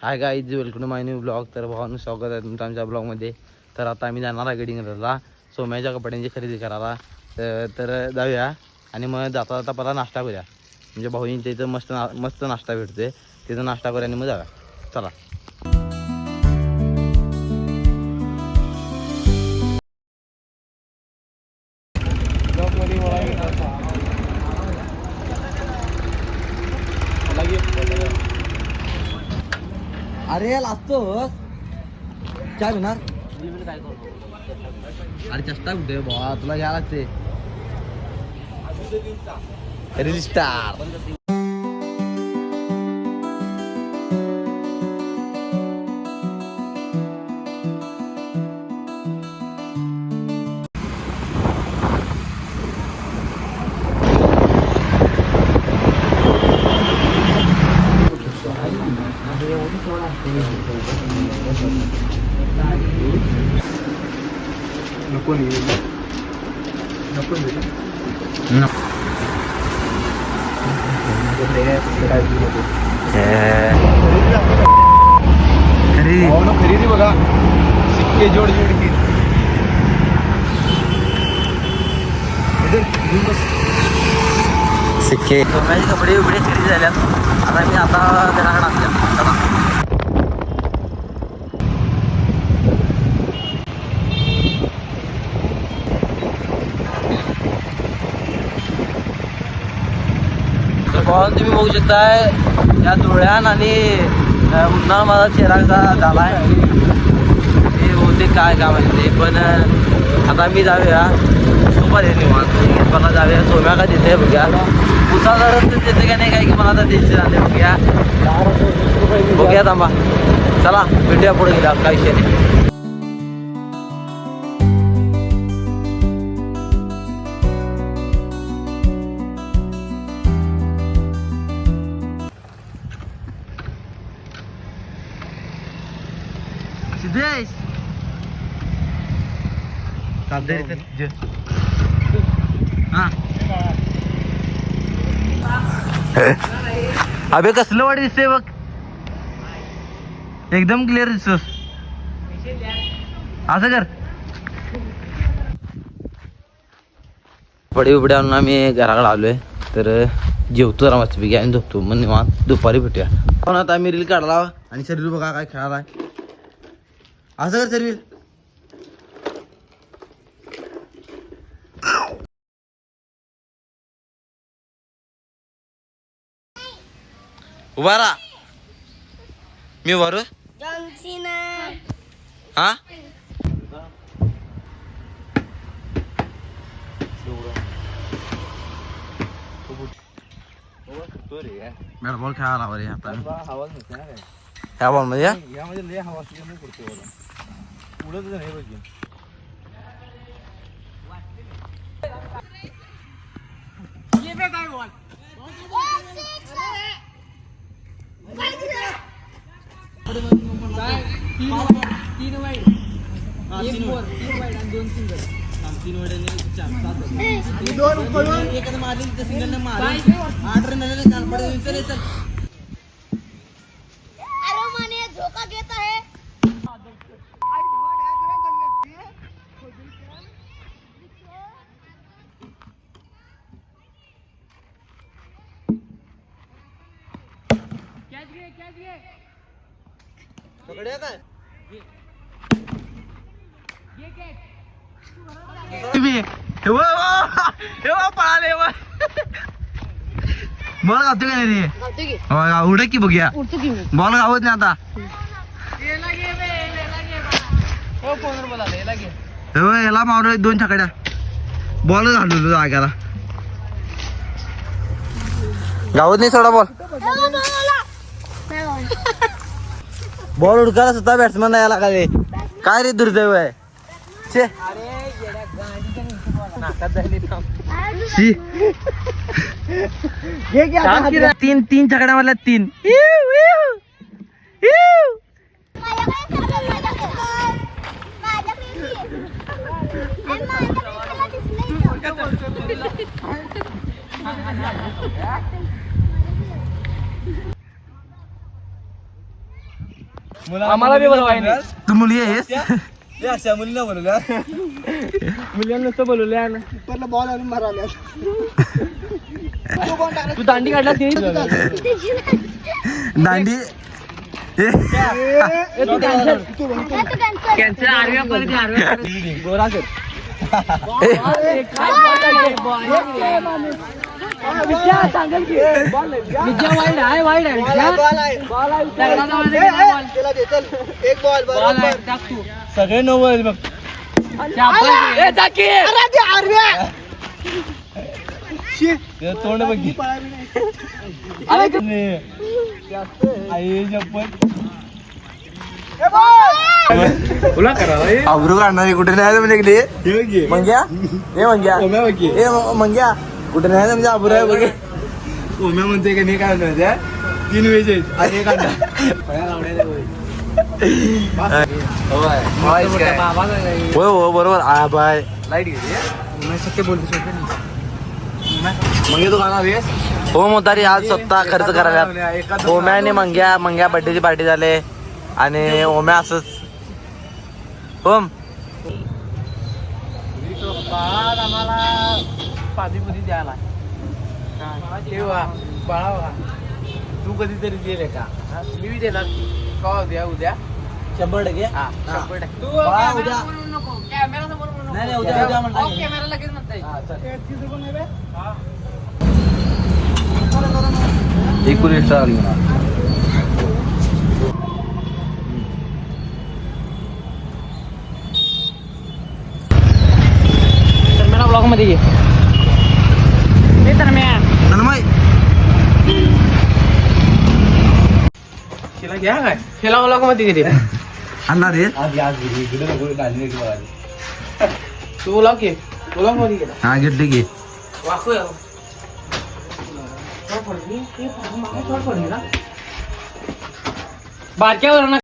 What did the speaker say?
High guys, welcome to my new blog. तर भावांनो स्वागत आहे तुमचं आमच्या ब्लॉगमध्ये. तर आता आम्ही जाणार आहे गडिंगला सोम्याच्या कपड्यांची खरेदी करायला. तर जाऊया आणि मग जाता जाता पहिला नाश्ता करूया. म्हणजे भाऊंच्या इथं मस्त नाश्ता भेटते, तिथं नाश्ता करूया आणि मग जाऊया. चला. अरे लागतो काय होणार. अरे चेष्टा कुठे भावा, तुला घ्यायला लागते रील स्टार. नको खरेदी बघा, सिक्के जोड की सिक्के सोम्याचे कपडे बिपडे खरेदी झाल्यात. आता मी त्याला तुम्ही बघू शकताय या धुळ्यान आणि उन्हाळा माझा चेहरा झाला आहे. हे होते काय काम आहे ते, पण आता मी जाऊया सुपर निवांत. मला जाऊया सोम्या का देते बघूया, पुसा जर देते का नाही काय की मला आता टेन्शन आले. बघूया थांबा, चला भेटूया पुढे गेला काय विषय नाही. सिद्धेश अबे कसलं वाट दिसते बघ, एकदम क्लिअर दिसतोस. असं कर. कपडे बिपडे आणून आम्ही घराकडे आलोय. तर जेवतो जरा मस्तपैकी आणि झोपतो. मग निवांत दुपारी भेटूया. पण आता आम्ही रील काढला आणि शरीर बघा काय खेळायला. असं कर शरीर. उभा राहा. मी उभारू हा. बॅट बॉल खेळायला रे आता. ह्या बॉल मध्ये लय हवा उडत नाही बघ. तीन वाईड आणि दोन सिंगल. 3 वाईड आणि 4 7 एखादं मारली तर सिंगल मारली 8 रन झाले. काल पडे चल चल. अरे माने झोका घेत आहे. कॅच घे पकडे काय बॉल गावतो का नाही उडे की बघूया. बॉल गावत नाही आता. याला मावलं 2 छकड्या. बॉल घालू जाग्याला गावत नाही. सोडा बॉल. बॉल उडकायला सुद्धा बॅट्समॅन यायला काय रे दुर्दैव आहे. तीन छकड्या मला 3. आम्हाला बी बोलवाय तू मुली आहेस अशा मुलीला बोलवल्या मुलीला नुसतं बोलवल्या बॉल आणून मारवल्या तू दांडी काढला दांडी गोरा सगळे नव्वद बघ तोंड बघ आई चप्पल तुला करा अब्रू काढणारी कुठे नाही म्हणजे मंग्या हे मंग्या कुठे नाही म्हणजे अब्रू आहे बघे ओम्या म्हणते का नाही काय म्हणते 3 वेज आहेत आणि एक अंडा हो हो बरोबर आ बाय लाईट घेते शक्य बोलतो मंगे तू खाणार आहेस हो मोतारी आज स्वतः खर्च करायला ओम्या आणि मंग्या बर्थडेची पार्टी झाले आणि ओम्या असंच ओम आम्हाला पाणीपुरी द्यायला बाळा तू कधीतरी दिले का मी बी देणार का उद्या 100% हा 100% तू उद्या नाही उद्या कॅमेरा लगेच म्हणता एक एक्स्ट्रा घेऊन मेरा ब्लॉग मध्ये घे तिला घ्या काय तिला ब्लॉग मध्ये घे आणणार रे तू ब्लॉग घे ब्लॉग मध्ये घे हा घेतली घे वाकू बारक्यावर ना